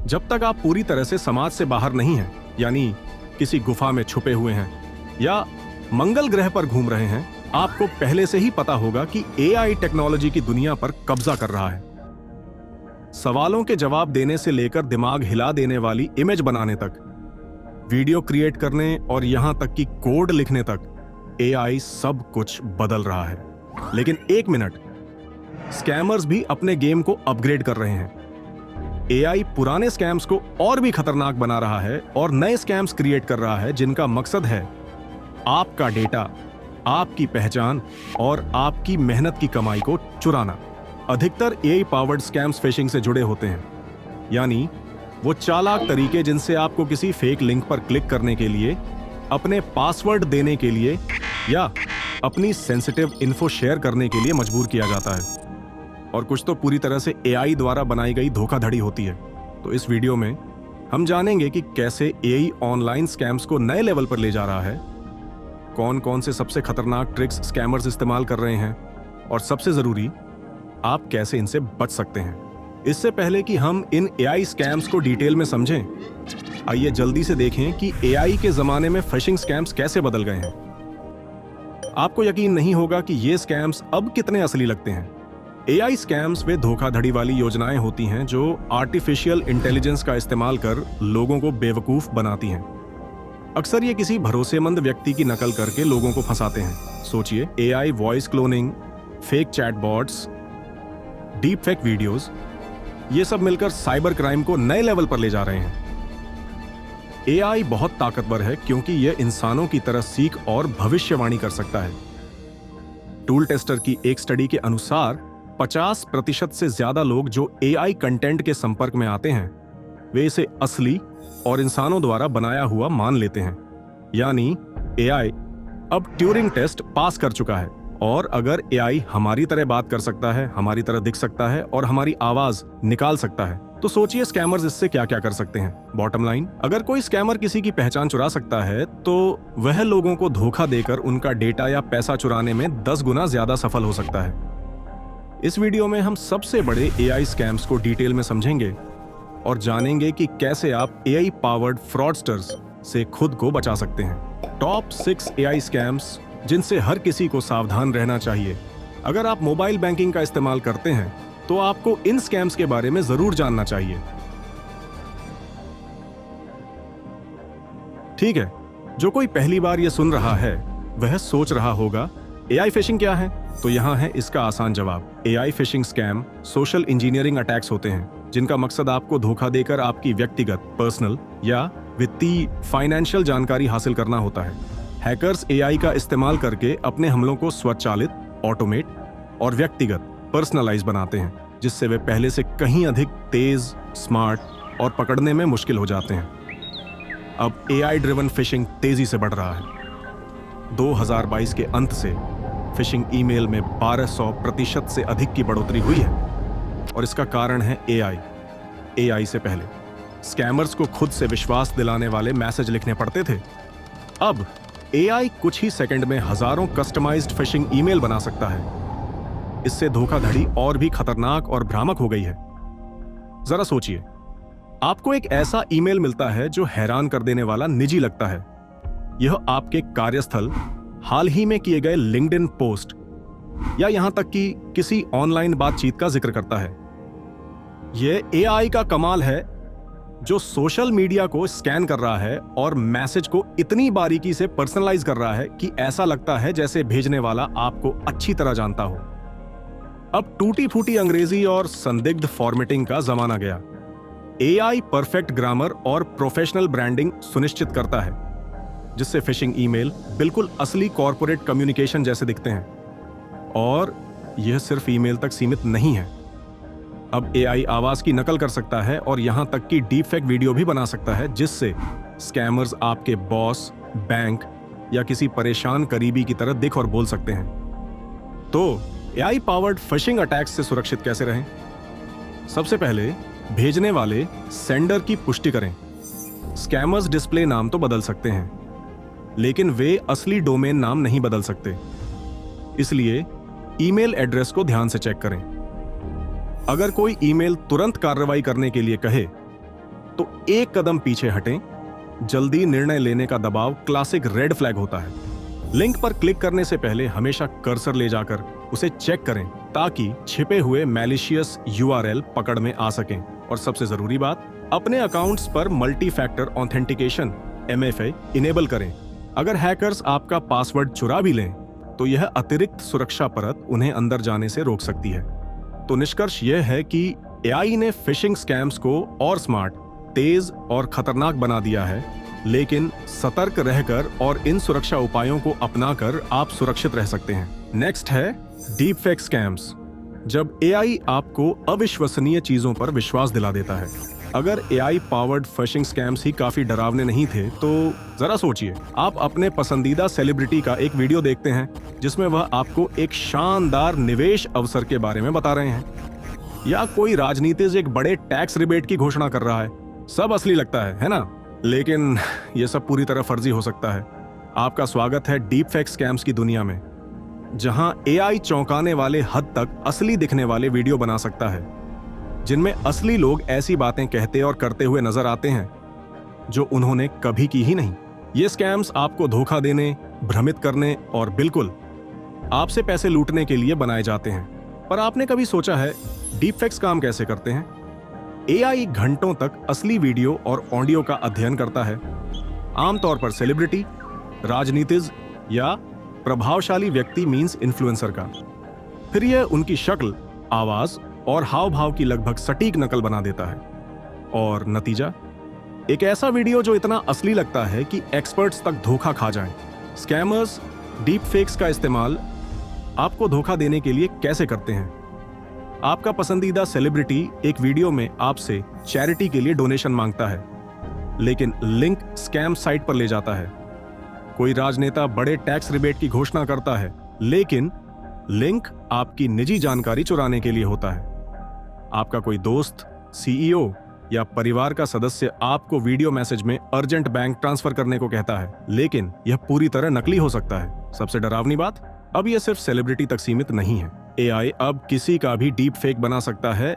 जब तक आप पूरी तरह से समाज से बाहर नहीं हैं, यानी किसी गुफा में छुपे हुए हैं या मंगल ग्रह पर घूम रहे हैं, आपको पहले से ही पता होगा कि एआई टेक्नोलॉजी की दुनिया पर कब्जा कर रहा है। सवालों के जवाब देने से लेकर दिमाग हिला देने वाली इमेज बनाने तक, वीडियो क्रिएट करने और यहां तक कि कोड लिखने तक एआई सब कुछ बदल रहा है। लेकिन एक मिनट, स्कैमर्स भी अपने गेम को अपग्रेड कर रहे हैं। एआई पुराने स्कैम्स को और भी खतरनाक बना रहा है और नए स्कैम्स क्रिएट कर रहा है जिनका मकसद है आपका डेटा, आपकी पहचान और आपकी मेहनत की कमाई को चुराना। अधिकतर एआई पावर्ड स्कैम्स फिशिंग से जुड़े होते हैं, यानी वो चालाक तरीके जिनसे आपको किसी फेक लिंक पर क्लिक करने के लिए, अपने पासवर्ड देने के लिए या अपनी सेंसिटिव इन्फो शेयर करने के लिए मजबूर किया जाता है। और कुछ तो पूरी तरह से एआई द्वारा बनाई गई धोखाधड़ी होती है। तो इस वीडियो में हम जानेंगे कि कैसे एआई ऑनलाइन स्कैम्स को नए लेवल पर ले जा रहा है, कौन कौन से सबसे खतरनाक ट्रिक्स स्कैमर्स इस्तेमाल कर रहे हैं और सबसे जरूरी, आप कैसे इनसे बच सकते हैं। इससे पहले कि हम इन एआई स्कैम्स को डिटेल में समझें, आइए जल्दी से देखें कि एआई के जमाने में फिशिंग स्कैम्स कैसे बदल गए हैं। आपको यकीन नहीं होगा कि ये स्कैम्स अब कितने असली लगते हैं। एआई स्कैम्स वे धोखाधड़ी वाली योजनाएं होती हैं जो आर्टिफिशियल इंटेलिजेंस का इस्तेमाल कर लोगों को बेवकूफ बनाती हैं। अक्सर ये किसी भरोसेमंद व्यक्ति की नकल करके लोगों को फंसाते हैं। सोचिए, AI voice cloning, fake chatbots, deep fake videos, ये सब मिलकर साइबर क्राइम को नए लेवल पर ले जा रहे हैं। एआई बहुत ताकतवर है क्योंकि यह इंसानों की तरह सीख और भविष्यवाणी कर सकता है। टूल टेस्टर की एक स्टडी के अनुसार 50% से ज्यादा लोग जो एआई कंटेंट के संपर्क में आते हैं, वे इसे असली और इंसानों द्वारा बनाया हुआ मान लेते हैं। यानी एआई अब ट्यूरिंग टेस्ट पास कर चुका है। और अगर एआई हमारी तरह बात कर सकता है, हमारी तरह दिख सकता है और हमारी आवाज निकाल सकता है, तो सोचिए स्कैमर्स इससे क्या क्या कर सकते हैं। बॉटम लाइन, अगर कोई स्कैमर किसी की पहचान चुरा सकता है तो वह लोगों को धोखा देकर उनका डेटा या पैसा चुराने में 10 गुना ज्यादा सफल हो सकता है। इस वीडियो में हम सबसे बड़े एआई स्कैम्स को डिटेल में समझेंगे और जानेंगे कि कैसे आप एआई पावर्ड फ्रॉडस्टर्स से खुद को बचा सकते हैं। टॉप 6 एआई स्कैम्स जिनसे हर किसी को सावधान रहना चाहिए। अगर आप मोबाइल बैंकिंग का इस्तेमाल करते हैं तो आपको इन स्कैम्स के बारे में जरूर जानना चाहिए। ठीक है, जो कोई पहली बार यह सुन रहा है वह सोच रहा होगा एआई फिशिंग क्या है? तो यहां है इसका आसान जवाब। AI fishing scam social engineering attacks होते हैं जिनका मकसद आपको धोखा देकर आपकी व्यक्तिगत, पर्सनल या वित्तीय, फाइनेंशियल जानकारी हासिल करना होता है। हैकर्स एआई का इस्तेमाल करके अपने हमलों को स्वचालित, ऑटोमेट और व्यक्तिगत, पर्सनलाइज बनाते हैं, जिससे वे पहले से कहीं अधिक तेज, स्मार्ट और पकड़ने में मुश्किल हो जाते हैं। अब एआई ड्रिवन फिशिंग तेजी से बढ़ रहा है। 2022 के अंत से फिशिंग ईमेल में 1200% से अधिक की बढ़ोतरी हुई है और इसका कारण है एआई से पहले स्कैमर्स को खुद से विश्वास दिलाने वाले मैसेज लिखने पड़ते थे। अब एआई कुछ ही सेकंड में हजारों कस्टमाइज्ड फिशिंग ईमेल बना सकता है। इससे धोखाधड़ी और भी खतरनाक और भ्रामक हो गई है। जरा सोचिए, आपको एक ऐसा ईमेल मिलता है जो हैरान कर देने वाला निजी लगता है। यह आपके कार्यस्थल, हाल ही में किए गए लिंक्डइन पोस्ट या यहां तक कि किसी ऑनलाइन बातचीत का जिक्र करता है। यह एआई का कमाल है जो सोशल मीडिया को स्कैन कर रहा है और मैसेज को इतनी बारीकी से पर्सनलाइज कर रहा है कि ऐसा लगता है जैसे भेजने वाला आपको अच्छी तरह जानता हो। अब टूटी फूटी अंग्रेजी और संदिग्ध फॉर्मेटिंग का जमाना गया। एआई परफेक्ट ग्रामर और प्रोफेशनल ब्रांडिंग सुनिश्चित करता है, जिससे फिशिंग ईमेल बिल्कुल असली कॉर्पोरेट कम्युनिकेशन जैसे दिखते हैं। और यह सिर्फ ईमेल तक सीमित नहीं है। अब एआई आवाज की नकल कर सकता है और यहां तक कि डीप फेक वीडियो भी बना सकता है, जिससे स्कैमर्स आपके बॉस, बैंक या किसी परेशान करीबी की तरह दिख और बोल सकते हैं। तो एआई पावर्ड फिशिंग अटैक्स से सुरक्षित कैसे रहें? सबसे पहले भेजने वाले सेंडर की पुष्टि करें। स्कैमर्स डिस्प्ले नाम तो बदल सकते हैं, लेकिन वे असली डोमेन नाम नहीं बदल सकते। इसलिए ईमेल एड्रेस को ध्यान से चेक करें। अगर कोई ईमेल तुरंत कार्रवाई करने के लिए कहे तो एक कदम पीछे हटें। जल्दी निर्णय लेने का दबाव क्लासिक रेड फ्लैग होता है। लिंक पर क्लिक करने से पहले हमेशा कर्सर ले जाकर उसे चेक करें ताकि छिपे हुए मैलिशियस यूआरएल पकड़ में आ सकें। और सबसे जरूरी बात, अपने अकाउंट्स पर multi factor authentication MFA enable करें। अगर हैकर्स आपका पासवर्ड चुरा भी लें तो यह अतिरिक्त सुरक्षा परत उन्हें अंदर जाने से रोक सकती है। तो निष्कर्ष यह है कि AI ने फिशिंग स्कैम्स को और स्मार्ट, तेज और खतरनाक बना दिया है, लेकिन सतर्क रहकर और इन सुरक्षा उपायों को अपनाकर आप सुरक्षित रह सकते हैं। नेक्स्ट है डीप फेक स्कैम्स। जब AI आपको अविश्वसनीय चीजों पर विश्वास दिला देता है। अगर AI पावर्ड फिशिंग स्कैम्स ही काफी डरावने नहीं थे तो जरा सोचिए, आप अपने पसंदीदा सेलिब्रिटी का एक वीडियो देखते हैं जिसमें वह आपको एक शानदार निवेश अवसर के बारे में बता रहे हैं, या कोई राजनीतिज्ञ एक बड़े टैक्स रिबेट की घोषणा कर रहा है। सब असली लगता है ना? लेकिन यह सब पूरी तरह फर्जी हो सकता है। आपका स्वागत है डीप फेक स्कैम्स की दुनिया में, जहां AI चौंकाने वाले हद तक असली दिखने वाले वीडियो बना सकता है, जिनमें असली लोग ऐसी बातें कहते और करते हुए नजर आते हैं जो उन्होंने कभी की ही नहीं। ये स्कैम्स आपको धोखा देने, भ्रमित करने और बिल्कुल आपसे पैसे लूटने के लिए बनाए जाते हैं। पर आपने कभी सोचा है डीप फेक्स काम कैसे करते हैं? AI घंटों तक असली वीडियो और ऑडियो का अध्ययन करता है, आमतौर पर सेलिब्रिटी, राजनीतिज्ञ या प्रभावशाली व्यक्ति मींस इन्फ्लुएंसर का। फिर यह उनकी शक्ल, आवाज और हाव भाव की लगभग सटीक नकल बना देता है। और नतीजा, एक ऐसा वीडियो जो इतना असली लगता है कि एक्सपर्ट्स तक धोखा खा जाएं। स्कैमर्स डीप फेक्स का इस्तेमाल आपको धोखा देने के लिए कैसे करते हैं? आपका पसंदीदा सेलिब्रिटी एक वीडियो में आपसे चैरिटी के लिए डोनेशन मांगता है, लेकिन लिंक स्कैम साइट पर ले जाता है। कोई राजनेता बड़े टैक्स रिबेट की घोषणा करता है, लेकिन लिंक आपकी निजी जानकारी चुराने के लिए होता है। आपका कोई दोस्त, CEO या परिवार का सदस्य आपको वीडियो मैसेज में अर्जेंट बैंक ट्रांसफर करने को कहता है, लेकिन यह पूरी तरह नकली हो सकता है। सबसे डरावनी बात, अब यह सिर्फ सेलिब्रिटी तक सीमित नहीं है। AI अब किसी का भी डीप फेक बना सकता है,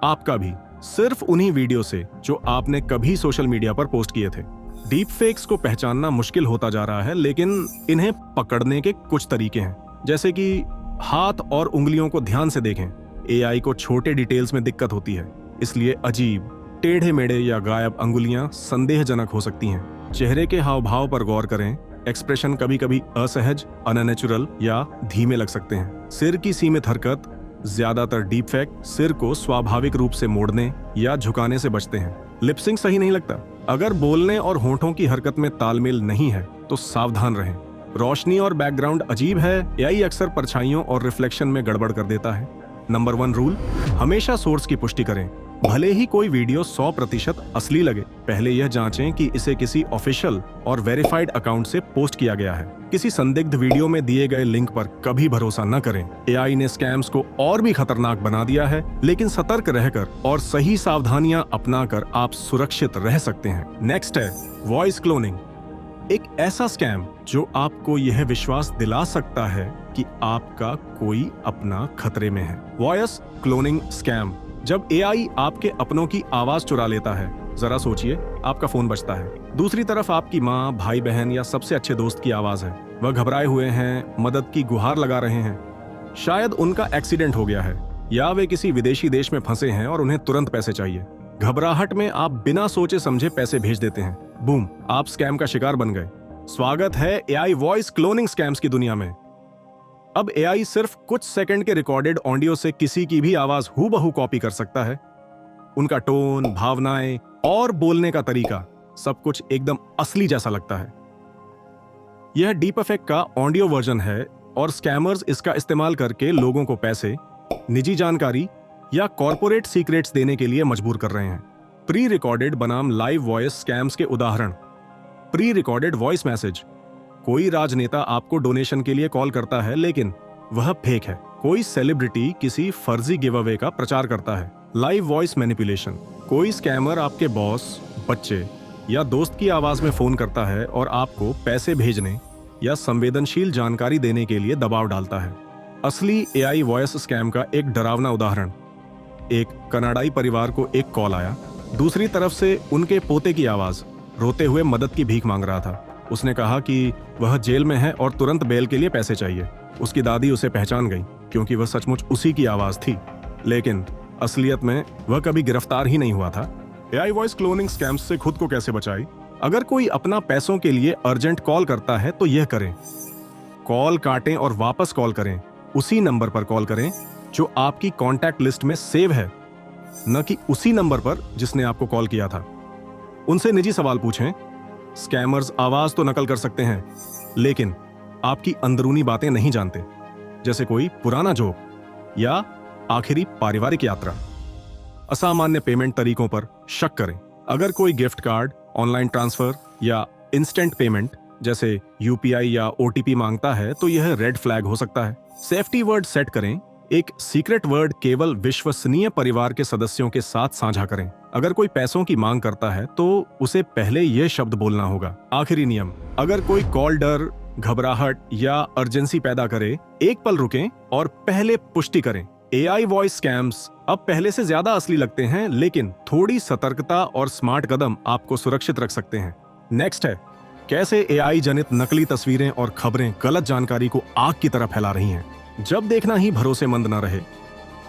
आपका भी, सिर्फ उन्हीं वीडियो से जो आपने कभी सोशल मीडिया पर पोस्ट किए थे। डीप फेक्स को पहचानना मुश्किल होता जा रहा है, लेकिन इन्हें पकड़ने के कुछ तरीके हैं, जैसे कि हाथ और उंगलियों को ध्यान से देखें। AI को छोटे डिटेल्स में दिक्कत होती है, इसलिए अजीब, टेढ़े मेढ़े या गायब अंगुलियां संदेहजनक हो सकती हैं। चेहरे के हाव भाव पर गौर करें। एक्सप्रेशन कभी कभी असहज, अननेचुरल या धीमे लग सकते हैं। सिर की सीमित हरकत, ज्यादातर डीप फेक सिर को स्वाभाविक रूप से मोड़ने या झुकाने से बचते हैं। लिपसिंग सही नहीं लगता। अगर बोलने और होठों की हरकत में तालमेल नहीं है तो सावधान रहें। रोशनी और बैकग्राउंड अजीब है, AI अक्सर परछाइयों और रिफ्लेक्शन में गड़बड़ कर देता है। नंबर 1 रूल, हमेशा सोर्स की पुष्टि करें। भले ही कोई वीडियो 100% असली लगे, पहले यह जांचें कि इसे किसी ऑफिशियल और वेरीफाइड अकाउंट से पोस्ट किया गया है। किसी संदिग्ध वीडियो में दिए गए लिंक पर कभी भरोसा न करें। AI ने स्कैम्स को और भी खतरनाक बना दिया है, लेकिन सतर्क रहकर और सही सावधानियां अपनाकर आप सुरक्षित रह सकते हैं। नेक्स्ट है वॉइस क्लोनिंग, एक ऐसा स्कैम जो आपको यह विश्वास दिला सकता है कि आपका कोई अपना खतरे में है। वॉइस क्लोनिंग स्कैम, जब AI आपके अपनों की आवाज चुरा लेता है। जरा सोचिए, आपका फोन बजता है, दूसरी तरफ आपकी माँ, भाई बहन या सबसे अच्छे दोस्त की आवाज है। वह घबराए हुए हैं, मदद की गुहार लगा रहे हैं। शायद उनका एक्सीडेंट हो गया है या वे किसी विदेशी देश में फंसे हैं और उन्हें तुरंत पैसे चाहिए। घबराहट में आप बिना सोचे समझे पैसे भेज देते हैं। बूम, आप स्कैम का शिकार बन गए। स्वागत है AI वॉइस क्लोनिंग स्कैम्स की दुनिया में। अब AI सिर्फ कुछ सेकंड के रिकॉर्डेड ऑडियो से किसी की भी आवाज हूबहू कॉपी कर सकता है। उनका टोन, भावनाएं और बोलने का तरीका, सब कुछ एकदम असली जैसा लगता है। यह डीप फेक का ऑडियो वर्जन है और स्कैमर्स इसका इस्तेमाल करके लोगों को पैसे, निजी जानकारी या कॉर्पोरेट सीक्रेट्स देने के लिए मजबूर कर रहे हैं। प्री रिकॉर्डेड बनाम लाइव वॉइस स्कैम्स के उदाहरण। प्री रिकॉर्डेड वॉइस मैसेज, कोई राजनेता आपको डोनेशन के लिए कॉल करता है, लेकिन वह फेक है। कोई सेलिब्रिटी किसी फर्जी गिव अवे का प्रचार करता है। लाइव वॉइस मैनिपुलेशन, कोई स्कैमर आपके बॉस, बच्चे या दोस्त की आवाज में फोन करता है और आपको पैसे भेजने या संवेदनशील जानकारी देने के लिए दबाव डालता है। असली AI वॉइस स्कैम का एक डरावना उदाहरण। एक कनाडाई परिवार को एक कॉल आया दूसरी तरफ से उनके पोते की आवाज रोते हुए मदद की भीख मांग रहा था। उसने कहा कि वह जेल में है और तुरंत बेल के लिए पैसे चाहिए। उसकी दादी उसे पहचान गई क्योंकि वह सचमुच उसी की आवाज थी, लेकिन असलियत में वह कभी गिरफ्तार ही नहीं हुआ था। एआई वॉइस क्लोनिंग स्कैम्स से खुद को कैसे बचाएं? अगर कोई अपना पैसों के लिए अर्जेंट कॉल करता है तो यह करें, कॉल काटें और वापस कॉल करें। उसी नंबर पर कॉल करें जो आपकी कॉन्टैक्ट लिस्ट में सेव है, न कि उसी नंबर पर जिसने आपको कॉल किया था। उनसे निजी सवाल पूछें। स्कैमर्स आवाज तो नकल कर सकते हैं, लेकिन आपकी अंदरूनी बातें नहीं जानते, जैसे कोई पुराना जोक या आखिरी पारिवारिक यात्रा। असामान्य पेमेंट तरीकों पर शक करें। अगर कोई गिफ्ट कार्ड, ऑनलाइन ट्रांसफर या इंस्टेंट पेमेंट जैसे यूपीआई या ओटीपी मांगता है तो यह रेड फ्लैग हो सकता है। सेफ्टी वर्ड सेट करें। एक सीक्रेट वर्ड केवल विश्वसनीय परिवार के सदस्यों के साथ साझा करें। अगर कोई पैसों की मांग करता है तो उसे पहले यह शब्द बोलना होगा। आखिरी नियम, अगर कोई कॉल डर, घबराहट या अर्जेंसी पैदा करे, एक पल रुकें और पहले पुष्टि करें। एआई वॉइस स्कैम्स अब पहले से ज्यादा असली लगते हैं, लेकिन थोड़ी सतर्कता और स्मार्ट कदम आपको सुरक्षित रख सकते हैं। नेक्स्ट है, कैसे एआई जनित नकली तस्वीरें और खबरें गलत जानकारी को आग की तरह फैला रही हैं। जब देखना ही भरोसेमंद न रहे,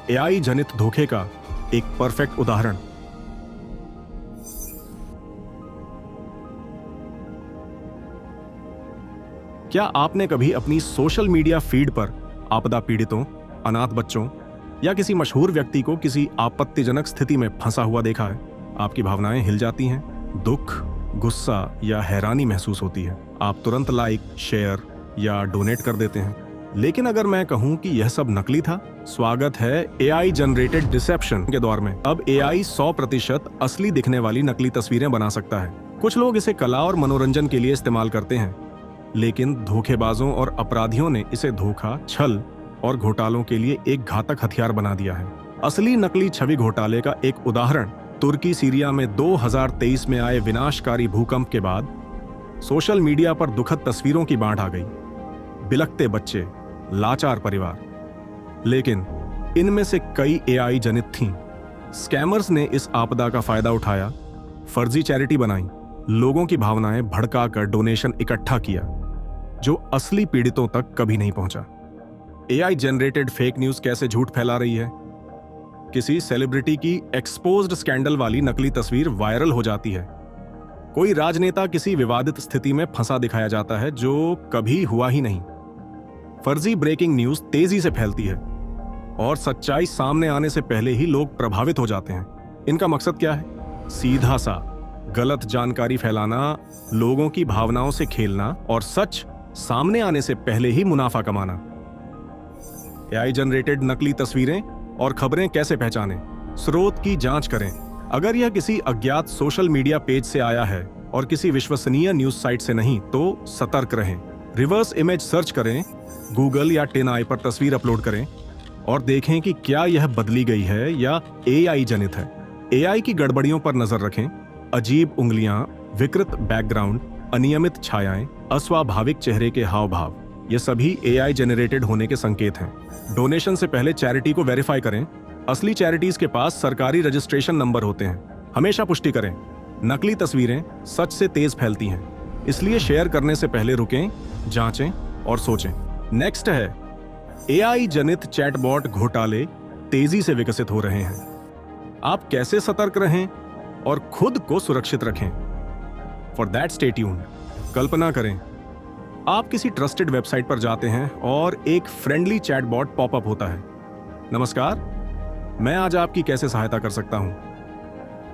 एआई जनित धोखे का एक परफेक्ट उदाहरण। क्या आपने कभी अपनी सोशल मीडिया फीड पर आपदा पीड़ितों, अनाथ बच्चों या किसी मशहूर व्यक्ति को किसी आपत्तिजनक स्थिति में फंसा हुआ देखा है? आपकी भावनाएं हिल जाती हैं, दुख, गुस्सा या हैरानी महसूस होती है। आप तुरंत लाइक, शेयर या डोनेट कर देते हैं। लेकिन अगर मैं कहूं कि यह सब नकली था, स्वागत है एआई जनरेटेड डिसेप्शन के दौर में। अब एआई 100% असली दिखने वाली नकली तस्वीरें बना सकता है। कुछ लोग इसे कला और मनोरंजन के लिए इस्तेमाल करते हैं, लेकिन धोखेबाजों और अपराधियों ने इसे धोखा, छल और घोटालों के लिए एक घातक हथियार बना दिया है। असली नकली छवि घोटाले का एक उदाहरण तुर्की सीरिया में 2023 में आए विनाशकारी भूकंप के बाद सोशल मीडिया पर दुखद तस्वीरों की बाढ़ आ गई। बिलखते बच्चे, लाचार परिवार, लेकिन इनमें से कई एआई जनित थीं। स्कैमर्स ने इस आपदा का फायदा उठाया, फर्जी चैरिटी बनाई, लोगों की भावनाएं भड़काकर डोनेशन इकट्ठा किया, जो असली पीड़ितों तक कभी नहीं पहुंचा। एआई जनरेटेड फेक न्यूज कैसे झूठ फैला रही है? किसी सेलिब्रिटी की एक्सपोज्ड स्कैंडल वाली नकली तस्वीर वायरल हो जाती है। कोई राजनेता किसी विवादित स्थिति में फंसा दिखाया जाता है जो कभी हुआ ही नहीं। फर्जी ब्रेकिंग न्यूज तेजी से फैलती है और सच्चाई सामने आने से पहले ही लोग प्रभावित हो जाते हैं। इनका मकसद क्या है? सीधा सा गलत जानकारी फैलाना, लोगों की भावनाओं से खेलना और सच सामने आने से पहले ही मुनाफा कमाना। एआई जनरेटेड नकली तस्वीरें और खबरें कैसे पहचानें? स्रोत की जांच करें। अगर यह किसी अज्ञात सोशल मीडिया पेज से आया है और किसी विश्वसनीय न्यूज साइट से नहीं, तो सतर्क रहें। रिवर्स इमेज सर्च करें, गूगल या 10i पर तस्वीर अपलोड करें और देखें कि क्या यह बदली गई है या एआई जनित है। एआई की गड़बड़ियों पर नजर रखें। अजीब उंगलियां, विकृत बैकग्राउंड, अनियमित छायाएं, अस्वाभाविक चेहरे के हाव भाव, ये सभी एआई जनरेटेड होने के संकेत हैं। डोनेशन से पहले चैरिटी को वेरीफाई करें। असली चैरिटीज के पास सरकारी रजिस्ट्रेशन नंबर होते हैं। हमेशा पुष्टि करें। नकली तस्वीरें सच से तेज फैलती हैं, इसलिए शेयर करने से पहले रुकें, जांचें और सोचें। नेक्स्ट है, एआई जनित चैटबॉट घोटाले तेजी से विकसित हो रहे हैं। आप कैसे सतर्क रहें और खुद को सुरक्षित रखें? For that stay tuned. कल्पना करें, आप किसी ट्रस्टेड वेबसाइट पर जाते हैं और एक फ्रेंडली चैटबॉट पॉपअप होता है। नमस्कार, मैं आज आपकी कैसे सहायता कर सकता हूं?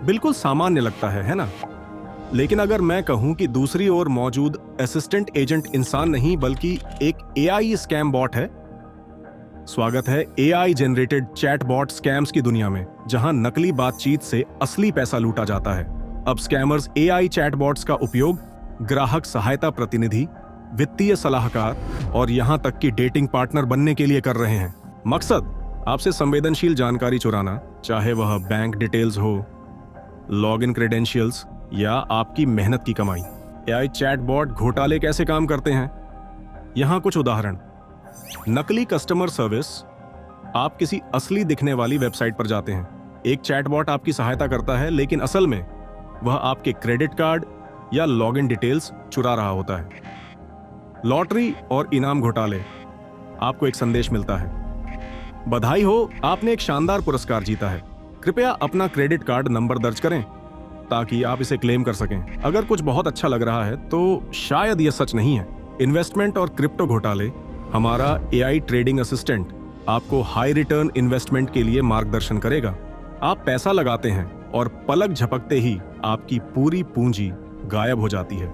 बिल्कुल सामान्य लगता है ना? लेकिन अगर मैं कहूं कि दूसरी ओर मौजूद असिस्टेंट एजेंट इंसान नहीं बल्कि एक एआई स्कैम बॉट है। स्वागत है एआई जनरेटेड चैटबॉट स्कैम्स की दुनिया में, जहां नकली बातचीत से असली पैसा लूटा जाता है। अब स्कैमर्स एआई चैटबॉट्स का उपयोग ग्राहक सहायता प्रतिनिधि, वित्तीय सलाहकार और यहां तक कि डेटिंग पार्टनर बनने के लिए कर रहे हैं। मकसद आपसे संवेदनशील जानकारी चुराना, चाहे वह बैंक डिटेल्स हो, लॉगिन क्रेडेंशियल्स या आपकी मेहनत की कमाई। एआई चैटबॉट घोटाले कैसे काम करते हैं? यहां कुछ उदाहरण। नकली कस्टमर सर्विस। आप किसी असली दिखने वाली वेबसाइट पर जाते हैं, एक चैटबॉट आपकी सहायता करता है, लेकिन असल में वह आपके क्रेडिट कार्ड या लॉगिन डिटेल्स चुरा रहा होता है। लॉटरी और इनाम घोटाले। आपको एक संदेश मिलता है, बधाई हो, आपने एक शानदार पुरस्कार जीता है, कृपया अपना क्रेडिट कार्ड नंबर दर्ज करें ताकि आप इसे क्लेम कर सकें। अगर कुछ बहुत अच्छा लग रहा है तो शायद यह सच नहीं है। इन्वेस्टमेंट और क्रिप्टो घोटाले। हमारा एआई ट्रेडिंग असिस्टेंट आपको हाई रिटर्न इन्वेस्टमेंट के लिए मार्गदर्शन करेगा। आप पैसा लगाते हैं और पलक झपकते ही आपकी पूरी पूंजी गायब हो जाती है।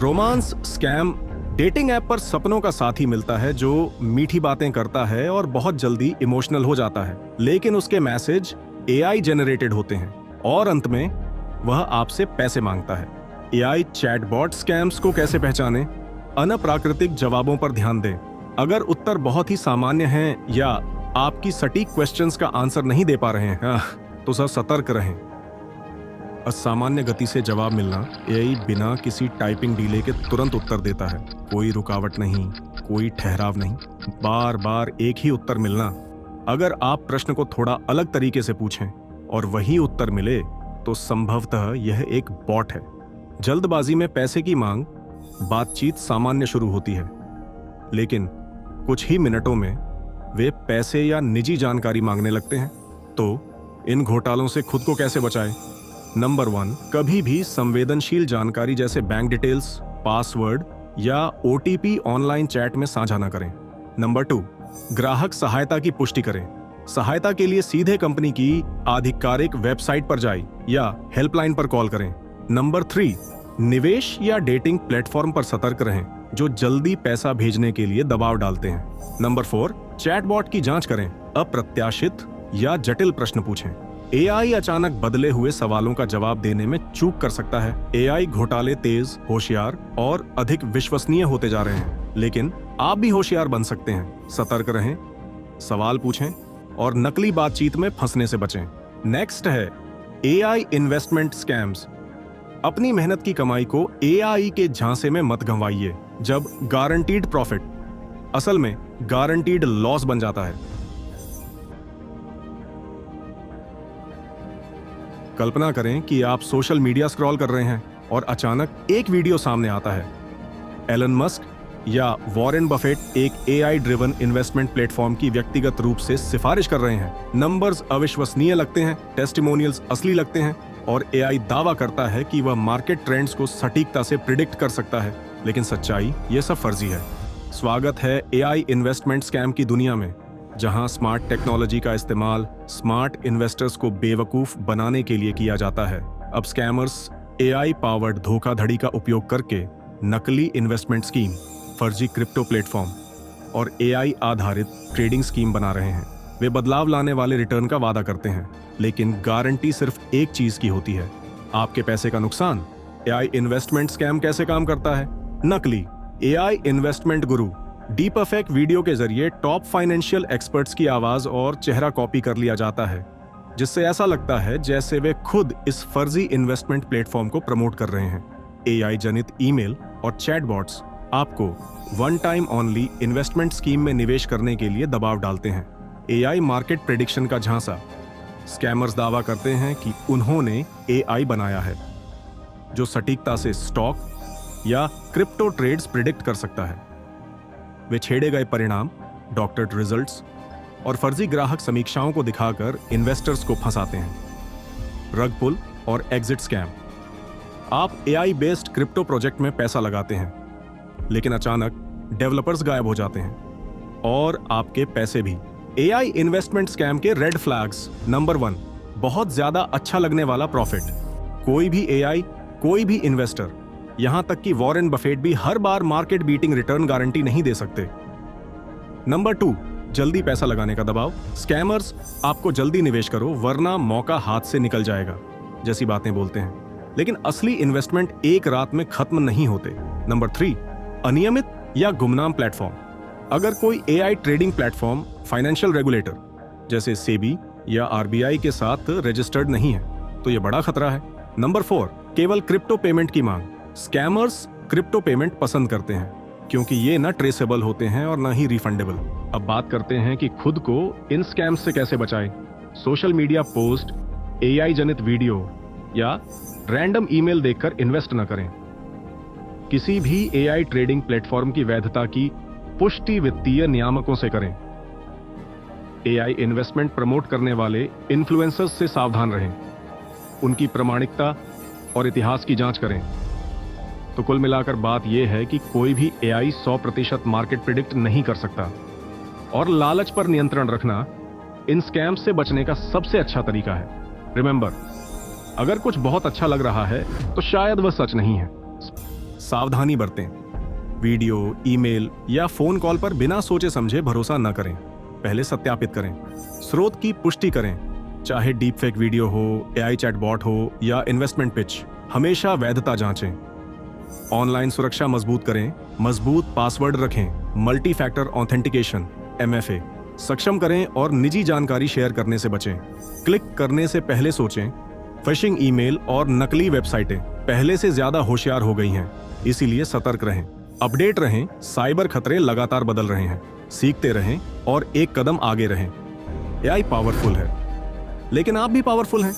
Romance scam. डेटिंग ऐप पर सपनों का साथी मिलता है जो मीठी बातें करता है और बहुत जल्दी इमोशनल हो जाता है, लेकिन उसके मैसेज एआई जनरेटेड होते हैं और अंत में वह आपसे पैसे मांगता है। एआई चैटबॉट स्कैम्स को कैसे पहचानें? अनप्राकृतिक जवाबों पर ध्यान दें। अगर उत्तर बहुत ही सामान्य हैं या आपकी सटीक क्वेश्चंस का आंसर नहीं दे पा रहे हैं तो सर सतर्क रहें। असामान्य गति से जवाब मिलना। एआई बिना किसी टाइपिंग डिले के तुरंत उत्तर देता है। कोई रुकावट नहीं, कोई ठहराव नहीं, बार बार एक ही उत्तर मिलना। अगर आप प्रश्न को थोड़ा अलग तरीके से पूछें और वही उत्तर मिले तो संभवतः यह एक बॉट है। जल्दबाजी में पैसे की मांग। बातचीत सामान्य शुरू होती है, लेकिन कुछ ही मिनटों में वे पैसे या निजी जानकारी मांगने लगते हैं। तो इन घोटालों से खुद को कैसे बचाएं? नंबर 1, कभी भी संवेदनशील जानकारी जैसे बैंक डिटेल्स, पासवर्ड या ओटीपी ऑनलाइन चैट में साझा न करें। नंबर 2, ग्राहक सहायता की पुष्टि करें। सहायता के लिए सीधे कंपनी की आधिकारिक वेबसाइट पर जाएं या हेल्पलाइन पर कॉल करें। नंबर 3, निवेश या डेटिंग प्लेटफॉर्म पर सतर्क रहें जो जल्दी पैसा भेजने के लिए दबाव डालते हैं। नंबर 4, चैटबॉट की जांच करें। अप्रत्याशित या जटिल प्रश्न पूछें। एआई अचानक बदले हुए सवालों का जवाब देने में चूक कर सकता है। एआई घोटाले तेज, होशियार और अधिक विश्वसनीय होते जा रहे हैं, लेकिन आप भी होशियार बन सकते हैं। सतर्क रहें, सवाल पूछें और नकली बातचीत में फंसने से बचें। नेक्स्ट है एआई इन्वेस्टमेंट स्कैम्स। अपनी मेहनत की कमाई को एआई के झांसे में मत गंवाइए। जब गारंटीड प्रॉफिट असल में गारंटीड लॉस बन जाता है। कल्पना करें कि आप सोशल मीडिया स्क्रॉल कर रहे हैं और अचानक एक वीडियो सामने आता है। एलन मस्क या वॉरेन बफेट एक एआई ड्रिवन इन्वेस्टमेंट प्लेटफॉर्म की व्यक्तिगत रूप से सिफारिश कर रहे हैं। नंबर्स अविश्वसनीय लगते हैं, टेस्टिमोनियल्स असली लगते हैं और एआई दावा करता है कि वह मार्केट ट्रेंड्स को सटीकता से प्रिडिक्ट कर सकता है, लेकिन सच्चाई ये सब फर्जी है। स्वागत है एआई इन्वेस्टमेंट स्कैम की दुनिया में, जहां स्मार्ट टेक्नोलॉजी का इस्तेमाल स्मार्ट इन्वेस्टर्स को बेवकूफ बनाने के लिए किया जाता है। अब स्कैमर्स एआई पावर्ड धोखाधड़ी का उपयोग करके नकली इन्वेस्टमेंट स्कीम, फर्जी क्रिप्टो प्लेटफॉर्म और एआई आधारित ट्रेडिंग स्कीम बना रहे हैं। वे बदलाव लाने वाले रिटर्न का वादा करते हैं, लेकिन गारंटी सिर्फ एक चीज की होती है, आपके पैसे का नुकसान। एआई इन्वेस्टमेंट स्कैम कैसे काम करता है? नकली एआई इन्वेस्टमेंट गुरु डीपफेक वीडियो के जरिए टॉप फाइनेंशियल एक्सपर्ट्स की आवाज और चेहरा कॉपी कर लिया जाता है, जिससे ऐसा लगता है जैसे वे खुद इस फर्जी इन्वेस्टमेंट प्लेटफॉर्म को प्रमोट कर रहे हैं। एआई जनित ईमेल और चैटबॉट्स आपको one time only investment scheme में निवेश करने के लिए दबाव डालते हैं। एआई मार्केट प्रेडिक्शन का झांसा। स्कैमर्स दावा करते हैं कि उन्होंने एआई बनाया है जो सटीकता से स्टॉक या क्रिप्टो ट्रेड्स प्रिडिक्ट कर सकता है। वे छेड़े गए परिणाम, डॉक्टर्ड रिजल्ट्स और फर्जी ग्राहक समीक्षाओं को दिखाकर इन्वेस्टर्स को फंसाते हैं। रग पुल और एग्जिट स्कैम। आप एआई बेस्ड क्रिप्टो प्रोजेक्ट में पैसा लगाते हैं, लेकिन अचानक डेवलपर्स गायब हो जाते हैं और आपके पैसे भी। एआई इन्वेस्टमेंट स्कैम के रेड फ्लैग्स। नंबर 1, बहुत ज्यादा अच्छा लगने वाला प्रॉफिट। कोई भी एआई, कोई भी इन्वेस्टर, यहां तक कि वॉरेन बफेट भी हर बार मार्केट बीटिंग रिटर्न गारंटी नहीं दे सकते। नंबर 2, जल्दी पैसा लगाने का दबाव। स्कैमर्स आपको जल्दी निवेश करो वरना मौका हाथ से निकल जाएगा जैसी बातें बोलते हैं, लेकिन असली इन्वेस्टमेंट एक रात में खत्म नहीं होते। नंबर 3, अनियमित या गुमनाम प्लेटफॉर्म। अगर कोई AI trading platform financial regulator जैसे सेबी या आरबीआई के साथ रजिस्टर्ड नहीं है तो यह बड़ा खतरा है। नंबर 4, केवल क्रिप्टो पेमेंट की मांग। स्कैमर्स क्रिप्टो पेमेंट पसंद करते हैं क्योंकि ये न ट्रेसेबल होते हैं और न ही रिफंडेबल। अब बात करते हैं कि खुद को इन स्कैम्स से कैसे बचाएं। सोशल मीडिया पोस्ट, एआई जनित वीडियो या रैंडम ईमेल देखकर इन्वेस्ट न करें। किसी भी एआई ट्रेडिंग प्लेटफॉर्म की वैधता की पुष्टि वित्तीय नियामकों से करें। एआई इन्वेस्टमेंट प्रमोट करने वाले इन्फ्लुएंसर्स से सावधान रहें। उनकी प्रामाणिकता और इतिहास की जांच करें। तो कुल मिलाकर बात यह है कि कोई भी एआई 100% मार्केट प्रिडिक्ट नहीं कर सकता, और लालच पर नियंत्रण रखना इन स्कैम्स से बचने का सबसे अच्छा तरीका है। रिमेंबर, अगर कुछ बहुत अच्छा लग रहा है तो शायद वह सच नहीं है। सावधानी बरतें। वीडियो, ईमेल या फोन कॉल पर बिना सोचे समझे भरोसा न करें। पहले सत्यापित करें। स्रोत की पुष्टि करें, चाहे डीप फेक वीडियो हो, एआई चैटबॉट हो या इन्वेस्टमेंट पिच। हमेशा वैधता जांचें। ऑनलाइन सुरक्षा मजबूत करें। मजबूत पासवर्ड रखें। मल्टी फैक्टर ऑथेंटिकेशन MFA सक्षम करें और निजी जानकारी शेयर करने से बचें। क्लिक करने से पहले सोचें। फिशिंग ईमेल और नकली वेबसाइटें पहले से ज्यादा होशियार हो गई हैं, इसीलिए सतर्क रहें। अपडेट रहें। साइबर खतरे लगातार बदल रहे हैं। सीखते रहें और एक कदम आगे रहें। एआई पावरफुल है, लेकिन आप भी पावरफुल हैं।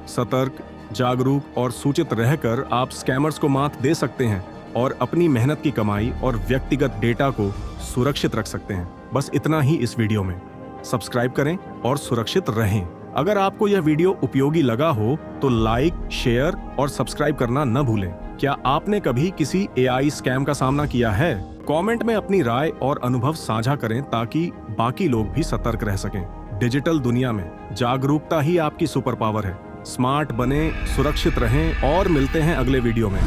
सतर्क, जागरूक और सूचित रहकर आप स्कैमर्स को मात दे सकते हैं और अपनी मेहनत की कमाई और व्यक्तिगत डेटा को सुरक्षित रख सकते हैं। बस इतना ही इस वीडियो में। सब्सक्राइब करें और सुरक्षित रहें। अगर आपको यह वीडियो उपयोगी लगा हो तो लाइक, शेयर और सब्सक्राइब करना न भूलें। क्या आपने कभी किसी एआई स्कैम का सामना किया है? कमेंट में अपनी राय और अनुभव साझा करें ताकि बाकी लोग भी सतर्क रह सकें। डिजिटल दुनिया में जागरूकता ही आपकी सुपर पावर है। स्मार्ट बने, सुरक्षित रहें और मिलते हैं अगले वीडियो में।